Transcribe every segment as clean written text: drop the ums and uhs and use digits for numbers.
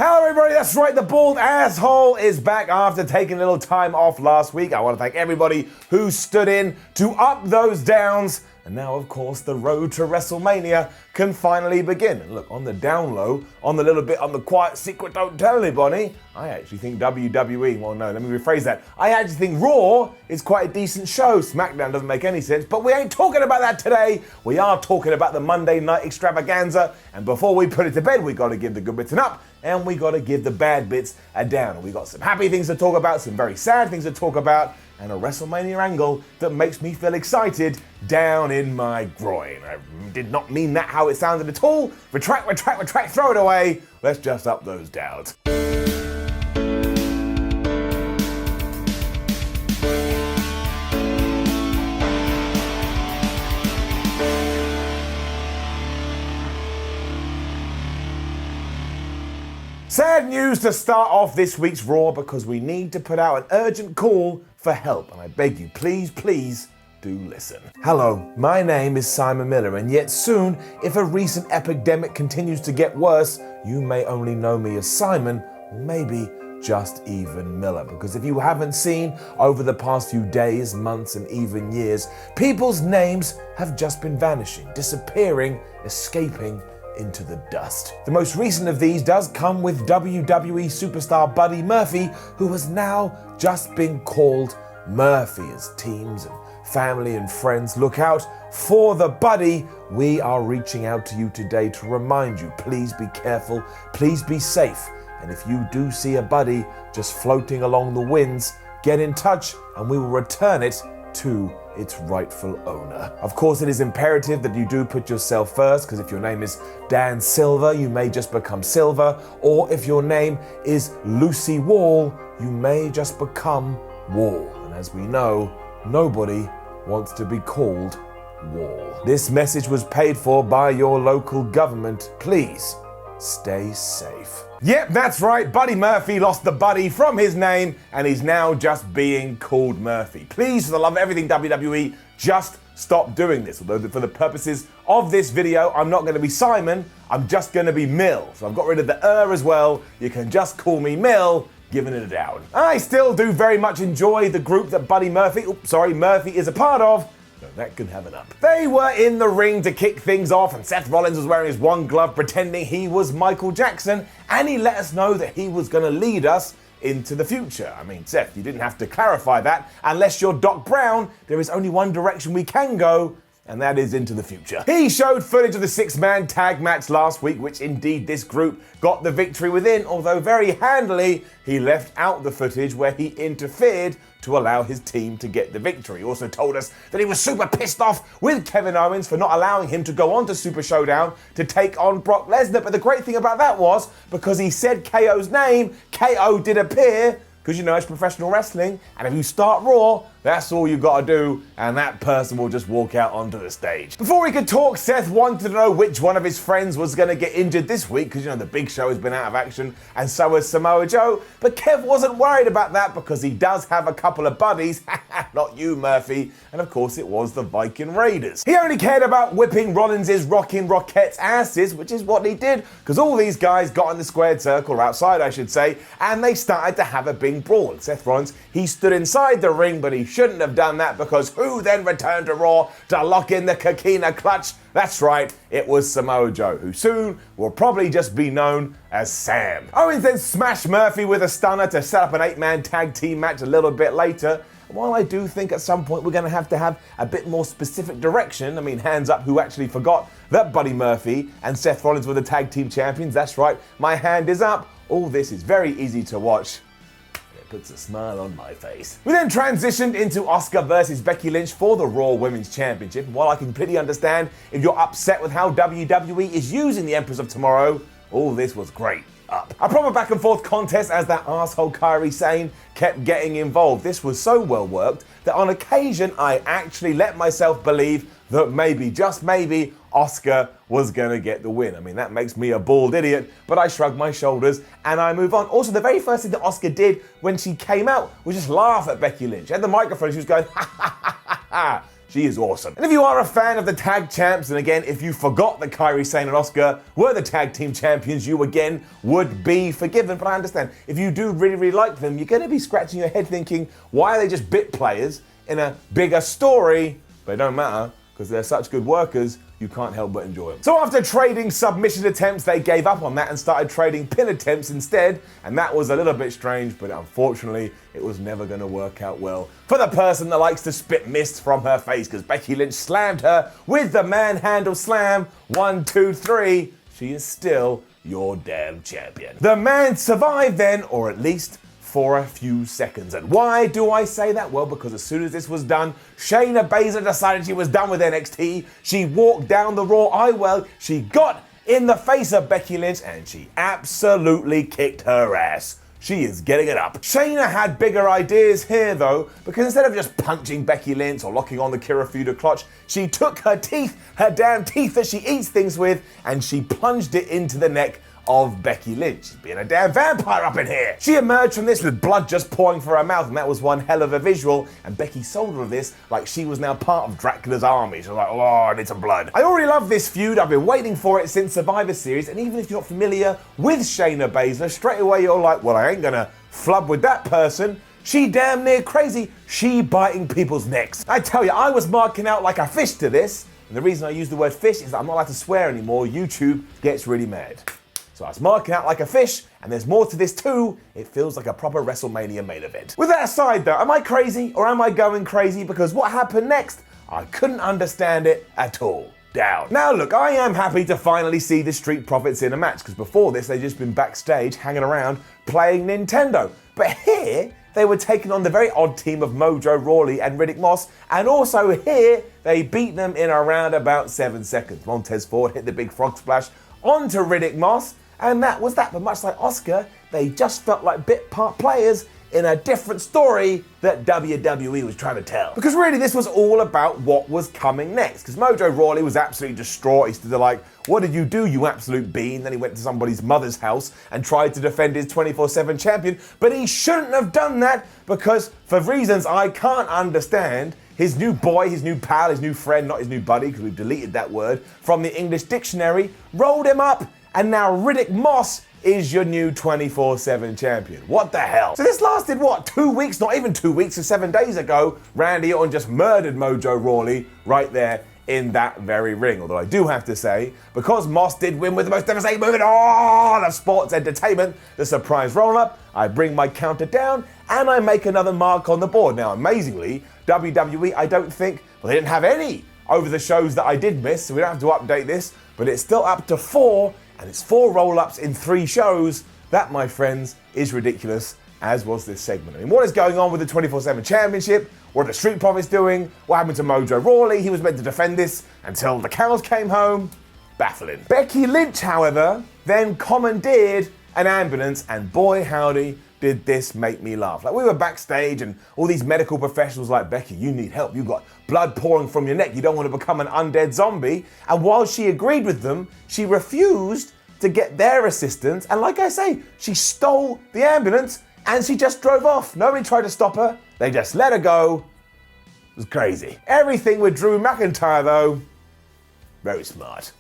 Hello everybody, that's right, the bald asshole is back after taking a little time off last week. I want to thank everybody who stood in to up those downs. And now, of course, the road to WrestleMania can finally begin. And look, on the down low, on the quiet secret, don't tell anybody, I actually think WWE, well no, let me rephrase that. I actually think Raw is quite a decent show. SmackDown doesn't make any sense, but we ain't talking about that today. We are talking about the Monday night extravaganza. And before we put it to bed, we got to give the good bits an up, and we got to give the bad bits a down. And we got some happy things to talk about, some very sad things to talk about, and a WrestleMania angle that makes me feel excited down in my groin. I did not mean that how it sounded at all. Retract, throw it away. Let's just up those downs. Sad news to start off this week's Raw because we need to put out an urgent call for help, and I beg you, please do listen. Hello, my name is Simon Miller, and yet soon, if a recent epidemic continues to get worse, you may only know me as Simon, or maybe just even Miller, because if you haven't seen over the past few days, months, and even years, people's names have just been vanishing, disappearing, escaping into the dust. The most recent of these does come with WWE superstar Buddy Murphy, who has now just been called Murphy. As teams and family and friends look out for the Buddy, we are reaching out to you today to remind you, please be careful, please be safe, and if you do see a Buddy just floating along the winds, get in touch and we will return it to its rightful owner. Of course, it is imperative that you do put yourself first, because if your name is Dan Silver, you may just become Silver, or if your name is Lucy Wall, you may just become Wall. And as we know, nobody wants to be called Wall. This message was paid for by your local government. Please stay safe. Yep, that's right. Buddy Murphy lost the Buddy from his name and he's now just being called Murphy. Please, for the love of everything WWE, just stop doing this. Although for the purposes of this video, I'm not going to be Simon, I'm just going to be Mill. So I've got rid of the as well. You can just call me Mill, giving it a down. I still do very much enjoy the group that Murphy is a part of. So that could have an up. They were in the ring to kick things off, and Seth Rollins was wearing his one glove pretending he was Michael Jackson, and he let us know that he was going to lead us into the future. I mean, Seth, you didn't have to clarify that. Unless you're Doc Brown, there is only one direction we can go, and that is into the future. He showed footage of the six-man tag match last week, which indeed this group got the victory within, although very handily he left out the footage where he interfered to allow his team to get the victory. He also told us that he was super pissed off with Kevin Owens for not allowing him to go on to Super Showdown to take on Brock Lesnar. But the great thing about that was, because he said KO's name, KO did appear, because you know it's professional wrestling, and if you start Raw, that's all you gotta do, and that person will just walk out onto the stage. Before we could talk, Seth wanted to know which one of his friends was gonna get injured this week, because you know the Big Show has been out of action, and so has Samoa Joe, but Kev wasn't worried about that because he does have a couple of buddies, not you, Murphy, and of course it was the Viking Raiders. He only cared about whipping Rollins's Rockin' Rockettes asses, which is what he did, because all these guys got in the squared circle, or outside I should say, and they started to have a big brawl. Seth Rollins, he stood inside the ring, but he shouldn't have done that, because who then returned to Raw to lock in the Coquina clutch? That's right, it was Samoa Joe, who soon will probably just be known as Sam. Owens then smashed Murphy with a stunner to set up an 8-man tag team match a little bit later. While I do think at some point we're going to have a bit more specific direction, I mean, hands up who actually forgot that Buddy Murphy and Seth Rollins were the tag team champions. That's right, my hand is up. All this is very easy to watch. Puts a smile on my face. We then transitioned into Asuka versus Becky Lynch for the Raw Women's Championship. And while I completely understand if you're upset with how WWE is using the Empress of Tomorrow, all this was great. Up. A proper back and forth contest as that arsehole Kairi Sane kept getting involved. This was so well worked that on occasion I actually let myself believe that maybe, just maybe, Asuka was gonna get the win. I mean, that makes me a bald idiot, but I shrug my shoulders and I move on. Also, the very first thing that Asuka did when she came out was just laugh at Becky Lynch. She had the microphone, she was going, ha ha ha ha ha. She is awesome. And if you are a fan of the tag champs, and again, if you forgot that Kairi Sane and Asuka were the tag team champions, you again would be forgiven. But I understand, if you do really, really like them, you're going to be scratching your head thinking, why are they just bit players in a bigger story? But it don't matter, because they're such good workers, you can't help but enjoy them. So after trading submission attempts, they gave up on that and started trading pin attempts instead, and that was a little bit strange, but unfortunately, it was never going to work out well for the person that likes to spit mist from her face, because Becky Lynch slammed her with the manhandle slam. 1, 2, 3. She is still your damn champion. The man survived then, or at least for a few seconds. And why do I say that? Well, because as soon as this was done, Shayna Baszler decided she was done with NXT. She walked down the Raw aisle, she got in the face of Becky Lynch, and she absolutely kicked her ass. She is getting it up. Shayna had bigger ideas here though, because instead of just punching Becky Lynch or locking on the Kirifuda clutch, she took her teeth, her damn teeth that she eats things with, and she plunged it into the neck of Becky Lynch. She's being a damn vampire up in here. She emerged from this with blood just pouring from her mouth, and that was one hell of a visual, and Becky sold her this like she was now part of Dracula's army. She was like, oh, I need some blood. I already love this feud. I've been waiting for it since Survivor Series, and even if you're not familiar with Shayna Baszler, straight away you're like, well, I ain't gonna flub with that person. She damn near crazy. She biting people's necks. I tell you, I was marking out like a fish to this, and the reason I use the word fish is that I'm not allowed to swear anymore. YouTube gets really mad. So I was marking out like a fish, and there's more to this too. It feels like a proper WrestleMania main event. With that aside though, am I crazy or am I going crazy? Because what happened next, I couldn't understand it at all. Down. Now look, I am happy to finally see the Street Profits in a match, because before this they've just been backstage hanging around playing Nintendo. But here, they were taking on the very odd team of Mojo Rawley and Riddick Moss, and also here, they beat them in around about 7 seconds. Montez Ford hit the big frog splash onto Riddick Moss, and that was that. But much like Asuka, they just felt like bit part players in a different story that WWE was trying to tell. Because really this was all about what was coming next. Because Mojo Rawley was absolutely distraught. He stood there like, what did you do, you absolute bean? Then he went to somebody's mother's house and tried to defend his 24/7 champion. But he shouldn't have done that, because for reasons I can't understand, his new boy, his new pal, his new friend, not his new buddy, because we've deleted that word from the English dictionary, rolled him up. And now Riddick Moss is your new 24/7 champion. What the hell? So this lasted, what, 2 weeks? Not even 2 weeks, so 7 days ago, Randy Orton just murdered Mojo Rawley right there in that very ring. Although I do have to say, because Moss did win with the most devastating move in all of sports entertainment, the surprise roll-up, I bring my counter down and I make another mark on the board. Now, amazingly, WWE, I don't think, well, they didn't have any over the shows that I did miss, so we don't have to update this, but it's still up to 4, and it's 4 roll-ups in 3 shows. That, my friends, is ridiculous, as was this segment. I mean, what is going on with the 24/7 championship? What are the Street Profits doing? What happened to Mojo Rawley? He was meant to defend this until the cows came home. Baffling. Becky Lynch, however, then commandeered an ambulance, and boy howdy, did this make me laugh. Like, we were backstage and all these medical professionals like, Becky, you need help. You've got blood pouring from your neck. You don't want to become an undead zombie. And while she agreed with them, she refused to get their assistance. And like I say, she stole the ambulance and she just drove off. Nobody tried to stop her. They just let her go. It was crazy. Everything with Drew McIntyre, though, very smart.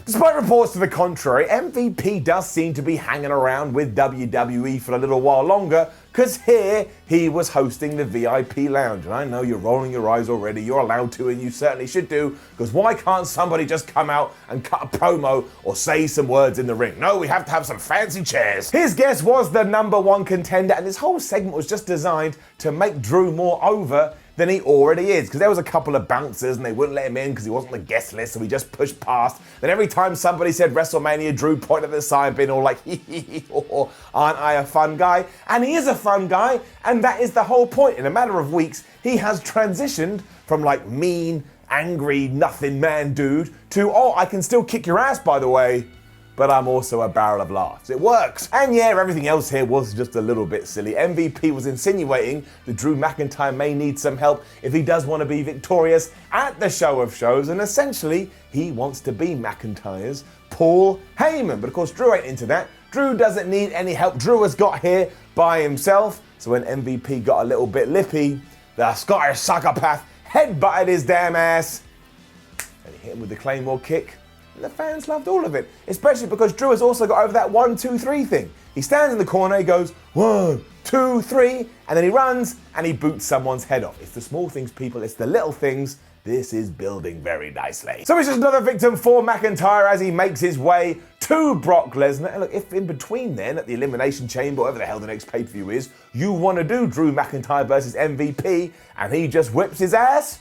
Despite reports to the contrary, MVP does seem to be hanging around with WWE for a little while longer, because here he was hosting the VIP lounge. And I know you're rolling your eyes already, you're allowed to, and you certainly should do, because why can't somebody just come out and cut a promo or say some words in the ring? No, we have to have some fancy chairs. His guest was the #1 contender, and this whole segment was just designed to make Drew more over than he already is, because there was a couple of bouncers and they wouldn't let him in because he wasn't the guest list, so we just pushed past. Then every time somebody said WrestleMania, Drew pointed at the side, being all like, aren't I a fun guy? And he is a fun guy, and that is the whole point. In a matter of weeks, he has transitioned from like mean, angry, nothing man dude to, oh, I can still kick your ass, by the way, but I'm also a barrel of laughs. It works. And yeah, everything else here was just a little bit silly. MVP was insinuating that Drew McIntyre may need some help if he does want to be victorious at the show of shows, and essentially, he wants to be McIntyre's Paul Heyman. But of course, Drew ain't into that. Drew doesn't need any help. Drew has got here by himself. So when MVP got a little bit lippy, the Scottish psychopath headbutted his damn ass, and he hit him with the Claymore kick. And the fans loved all of it, especially because Drew has also got over that 1, 2, 3 thing. He stands in the corner, he goes 1, 2, 3, and then he runs and he boots someone's head off. It's the small things, people, it's the little things. This is building very nicely. So it's just another victim for McIntyre as he makes his way to Brock Lesnar. And look, if in between then, at the Elimination Chamber, whatever the hell the next pay-per-view is, you want to do Drew McIntyre versus MVP, and he just whips his ass,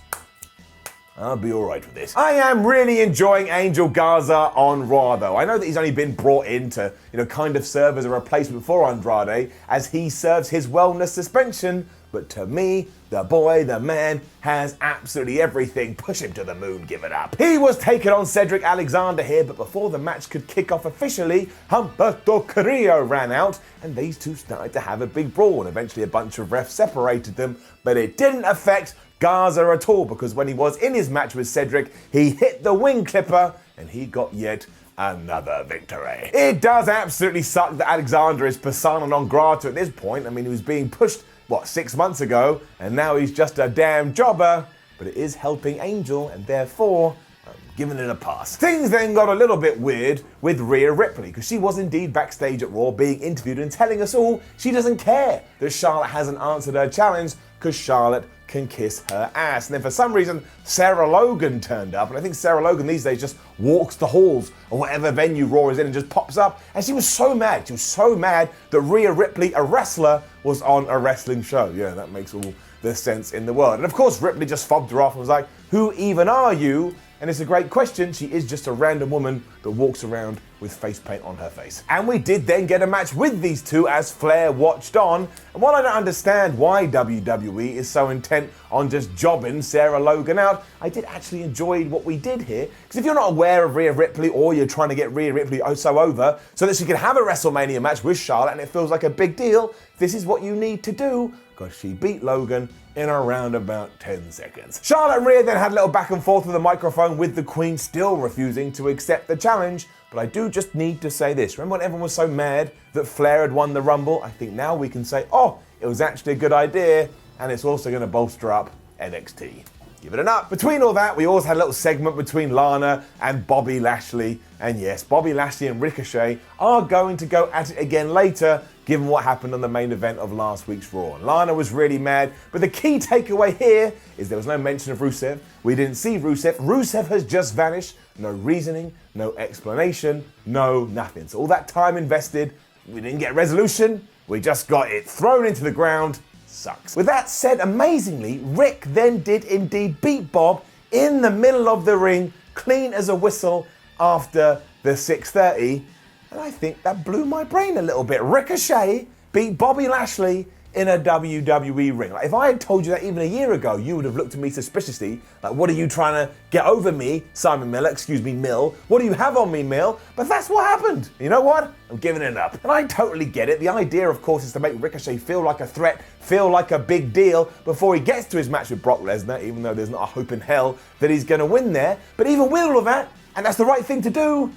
I'll be all right with this. I am really enjoying Angel Garza on Raw, though. I know that he's only been brought in to, kind of serve as a replacement for Andrade as he serves his wellness suspension. But to me, the boy, the man, has absolutely everything. Push him to the moon, give it up. He was taking on Cedric Alexander here, but before the match could kick off officially, Humberto Carrillo ran out, and these two started to have a big brawl, and eventually a bunch of refs separated them, but it didn't affect Garza at all, because when he was in his match with Cedric, he hit the wing clipper, and he got yet another victory. It does absolutely suck that Alexander is persona non grata at this point. I mean, he was being pushed 6 months ago, and now he's just a damn jobber, but it is helping Angel, and therefore, I'm giving it a pass. Things then got a little bit weird with Rhea Ripley, because she was indeed backstage at Raw being interviewed and telling us all she doesn't care that Charlotte hasn't answered her challenge, because Charlotte can kiss her ass. And then for some reason, Sarah Logan turned up, and I think Sarah Logan these days just walks the halls or whatever venue Raw is in and just pops up, and she was so mad. She was so mad that Rhea Ripley, a wrestler, was on a wrestling show. Yeah, that makes all the sense in the world. And of course, Ripley just fobbed her off and was like, who even are you? And it's a great question. She is just a random woman that walks around with face paint on her face. And we did then get a match with these two as Flair watched on. And while I don't understand why WWE is so intent on just jobbing Sarah Logan out, I did actually enjoy what we did here. Because if you're not aware of Rhea Ripley, or you're trying to get Rhea Ripley so over so that she can have a WrestleMania match with Charlotte and it feels like a big deal, this is what you need to do, because she beat Logan in around about 10 seconds. Charlotte and Rhea then had a little back and forth with the microphone, with the Queen still refusing to accept the challenge. But I do just need to say this. Remember when everyone was so mad that Flair had won the Rumble? I think now we can say, oh, it was actually a good idea, and it's also going to bolster up NXT. Give it an up. Between all that, we also had a little segment between Lana and Bobby Lashley. And yes, Bobby Lashley and Ricochet are going to go at it again later, given what happened on the main event of last week's Raw. And Lana was really mad, but the key takeaway here is there was no mention of Rusev. We didn't see Rusev. Rusev has just vanished. No reasoning, no explanation, no nothing. So all that time invested, we didn't get resolution. We just got it thrown into the ground. Sucks. With that said, amazingly, Rick then did indeed beat Bob in the middle of the ring, clean as a whistle after the 630. And I think that blew my brain a little bit. Ricochet beat Bobby Lashley in a WWE ring. Like, if I had told you that even a year ago, you would have looked at me suspiciously. Like, what are you trying to get over me, Simon Miller? Excuse me, Mill. What do you have on me, Mill? But that's what happened. You know what? I'm giving it up. And I totally get it. The idea, of course, is to make Ricochet feel like a threat, feel like a big deal before he gets to his match with Brock Lesnar, even though there's not a hope in hell that he's going to win there. But even with all of that, and that's the right thing to do,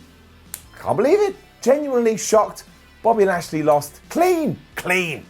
I can't believe it. Genuinely shocked. Bobby Lashley lost clean. The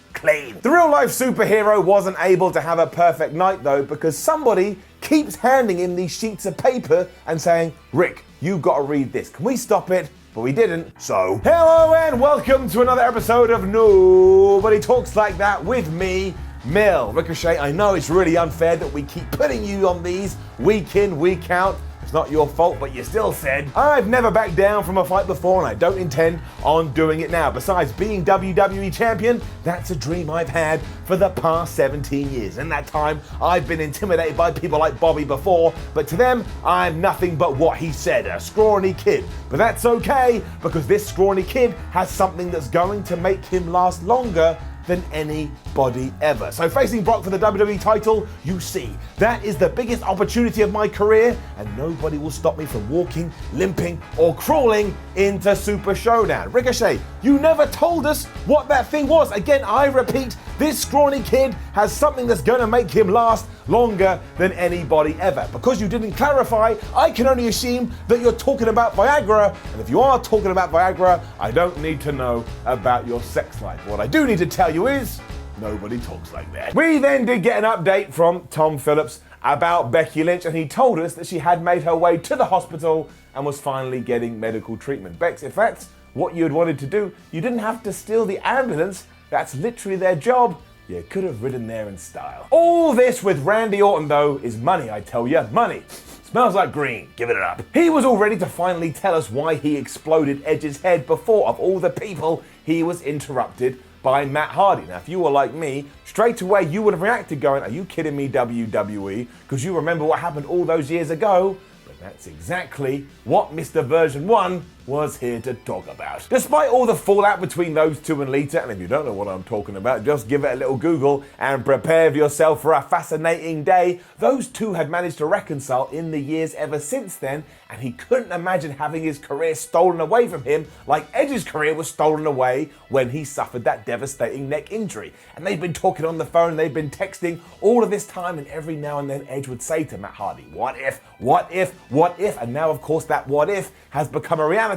real life superhero wasn't able to have a perfect night though, because somebody keeps handing him these sheets of paper and saying, Rick, you've got to read this. Can we stop it? But we didn't, so. Hello and welcome to another episode of Nobody Talks Like That with me, Mill. Ricochet, I know it's really unfair that we keep putting you on these week in, week out. It's not your fault, but you still said, I've never backed down from a fight before and I don't intend on doing it now. Besides being WWE champion, that's a dream I've had for the past 17 years. In that time, I've been intimidated by people like Bobby before, but to them, I'm nothing but what he said, a scrawny kid. But that's okay, because this scrawny kid has something that's going to make him last longer than anybody ever. So facing Brock for the WWE title, you see, that is the biggest opportunity of my career, and nobody will stop me from walking, limping, or crawling into Super Showdown. Ricochet, you never told us what that thing was. Again, I repeat, this scrawny kid has something that's gonna make him last longer than anybody ever. Because you didn't clarify, I can only assume that you're talking about Viagra, and if you are talking about Viagra, I don't need to know about your sex life. What I do need to tell you is, nobody talks like that. We then did get an update from Tom Phillips about Becky Lynch, and he told us that she had made her way to the hospital and was finally getting medical treatment. Bex, if that's what you had wanted to do, you didn't have to steal the ambulance. That's literally their job. You could have ridden there in style. All this with Randy Orton, though, is money, I tell you. Money. Smells like green. Give it up. He was all ready to finally tell us why he exploded Edge's head before, of all the people, he was interrupted by Matt Hardy. Now, if you were like me, straight away you would have reacted going, are you kidding me, WWE? Because you remember what happened all those years ago. But that's exactly what Mr. Version 1 was here to talk about. Despite all the fallout between those two and Lita, and if you don't know what I'm talking about, just give it a little Google and prepare yourself for a fascinating day. Those two had managed to reconcile in the years ever since then, and he couldn't imagine having his career stolen away from him like Edge's career was stolen away when he suffered that devastating neck injury. And they've been talking on the phone, they've been texting all of this time, and every now and then Edge would say to Matt Hardy, what if, what if, what if? And now, of course, that what if has become a reality.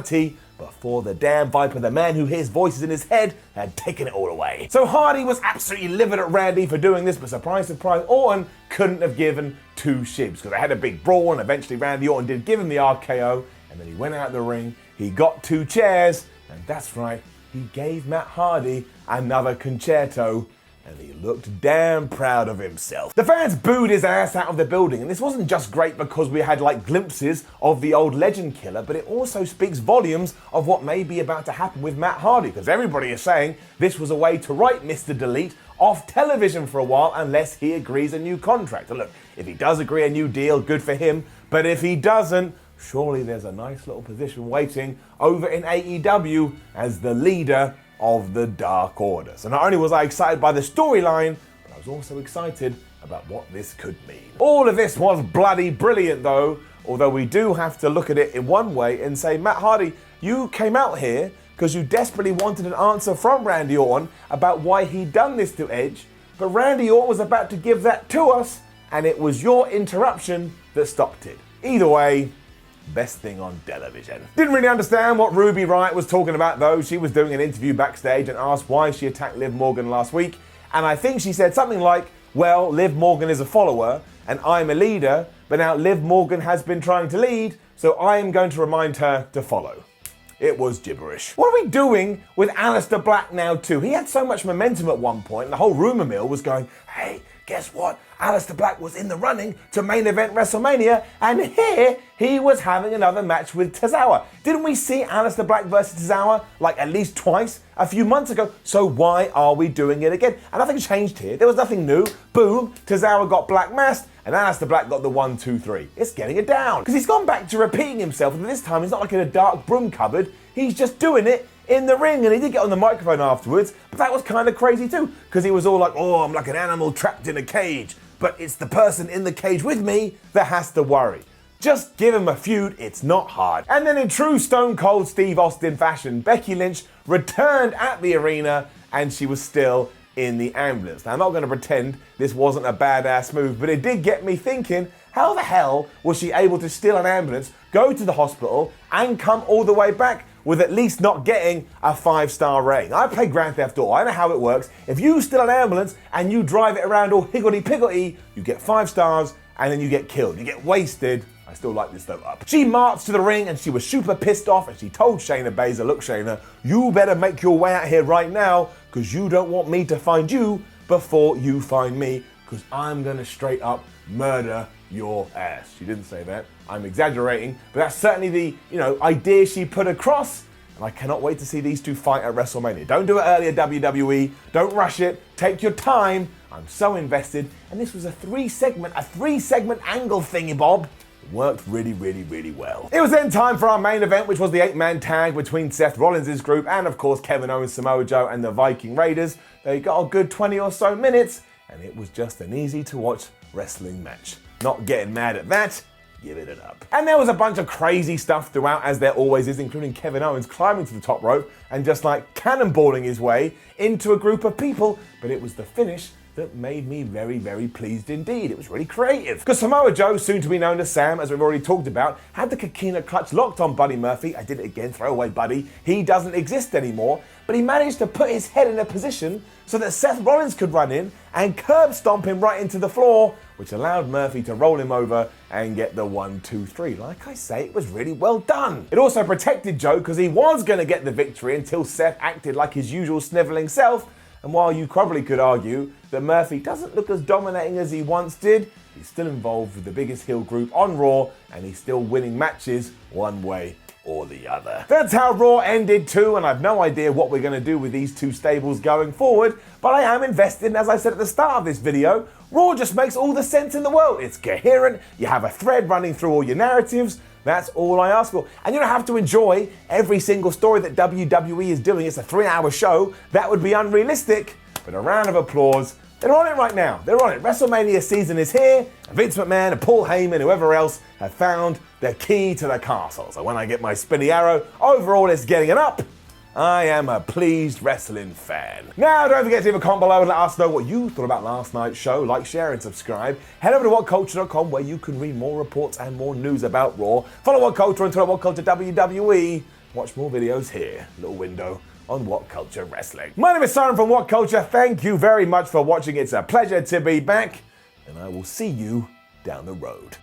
But for the damn Viper, the man who hears voices in his head had taken it all away. So Hardy was absolutely livid at Randy for doing this, but surprise, surprise, Orton couldn't have given two shits because they had a big brawl, and eventually Randy Orton did give him the RKO, and then he went out the ring, he got two chairs, and that's right, he gave Matt Hardy another concerto, and he looked damn proud of himself. The fans booed his ass out of the building, and this wasn't just great because we had like glimpses of the old legend killer, but it also speaks volumes of what may be about to happen with Matt Hardy, because everybody is saying this was a way to write Mr. Delete off television for a while unless he agrees a new contract. And look, if he does agree a new deal, good for him, but if he doesn't, surely there's a nice little position waiting over in AEW as the leader of the Dark Order. So not only was I excited by the storyline, but I was also excited about what this could mean. All of this was bloody brilliant though, although we do have to look at it in one way and say, Matt Hardy, you came out here because you desperately wanted an answer from Randy Orton about why he'd done this to Edge, but Randy Orton was about to give that to us, and it was your interruption that stopped it. Either way, best thing on television. Didn't really understand what Ruby Riott was talking about though. She was doing an interview backstage and asked why she attacked Liv Morgan last week. And I think she said something like, well, Liv Morgan is a follower and I'm a leader, but now Liv Morgan has been trying to lead, so I am going to remind her to follow. It was gibberish. What are we doing with Aleister Black now too? He had so much momentum at one point and the whole rumor mill was going, hey, guess what? Aleister Black was in the running to main event WrestleMania, and here he was having another match with Tozawa. Didn't we see Aleister Black versus Tozawa like at least twice a few months ago? So why are we doing it again? And nothing changed here. There was nothing new. Boom, Tozawa got Black masked, and Aleister Black got the 1, 2, 3. It's getting it down. Because he's gone back to repeating himself, and this time he's not like in a dark broom cupboard. He's just doing it in the ring, and he did get on the microphone afterwards, but that was kind of crazy too, because he was all like, oh, I'm like an animal trapped in a cage, but it's the person in the cage with me that has to worry. Just give him a feud, it's not hard. And then in true Stone Cold Steve Austin fashion, Becky Lynch returned at the arena, and she was still in the ambulance. Now, I'm not going to pretend this wasn't a badass move, but it did get me thinking, how the hell was she able to steal an ambulance, go to the hospital, and come all the way back with at least not getting a 5-star rating? I play Grand Theft Auto, I know how it works. If you steal an ambulance and you drive it around all higgledy-piggledy, you get 5 stars and then you get killed. You get wasted. I still like this though up. She marched to the ring and she was super pissed off, and she told Shayna Baszler, look Shayna, you better make your way out here right now because you don't want me to find you before you find me, because I'm gonna straight up murder your ass. She didn't say that. I'm exaggerating, but that's certainly the, idea she put across, and I cannot wait to see these two fight at WrestleMania. Don't do it earlier, WWE. Don't rush it. Take your time. I'm so invested, and this was a three-segment angle thingy, Bob. It worked really, really, really well. It was then time for our main event, which was the 8-man tag between Seth Rollins' group and, of course, Kevin Owens, Samoa Joe, and the Viking Raiders. They got a good 20 or so minutes, and it was just an easy-to-watch wrestling match. Not getting mad at that. Give it up. And there was a bunch of crazy stuff throughout, as there always is, including Kevin Owens climbing to the top rope and just like cannonballing his way into a group of people. But it was the finish that made me very, very pleased indeed. It was really creative. Because Samoa Joe, soon to be known as Sam, as we've already talked about, had the Coquina clutch locked on Buddy Murphy. I did it again, throw away Buddy. He doesn't exist anymore. But he managed to put his head in a position so that Seth Rollins could run in and curb stomp him right into the floor which allowed Murphy to roll him over and get the 1-2-3. Like I say, it was really well done. It also protected Joe because he was going to get the victory until Seth acted like his usual sniveling self. And while you probably could argue that Murphy doesn't look as dominating as he once did, he's still involved with the biggest heel group on Raw, and he's still winning matches one way or the other. That's how Raw ended too, and I've no idea what we're going to do with these two stables going forward, but I am invested, and as I said at the start of this video, Raw just makes all the sense in the world. It's coherent, you have a thread running through all your narratives. That's all I ask for. And you don't have to enjoy every single story that WWE is doing. It's a 3-hour show. That would be unrealistic, but a round of applause. They're on it right now. They're on it. WrestleMania season is here. Vince McMahon and Paul Heyman, whoever else, have found the key to the castle. So when I get my spinny arrow, overall it's getting an up. I am a pleased wrestling fan. Now, don't forget to leave a comment below and let us know what you thought about last night's show. Like, share, and subscribe. Head over to WhatCulture.com where you can read more reports and more news about Raw. Follow WhatCulture on Twitter, WhatCulture WWE. Watch more videos here. Little window on WhatCulture Wrestling. My name is Simon from WhatCulture. Thank you very much for watching. It's a pleasure to be back, and I will see you down the road.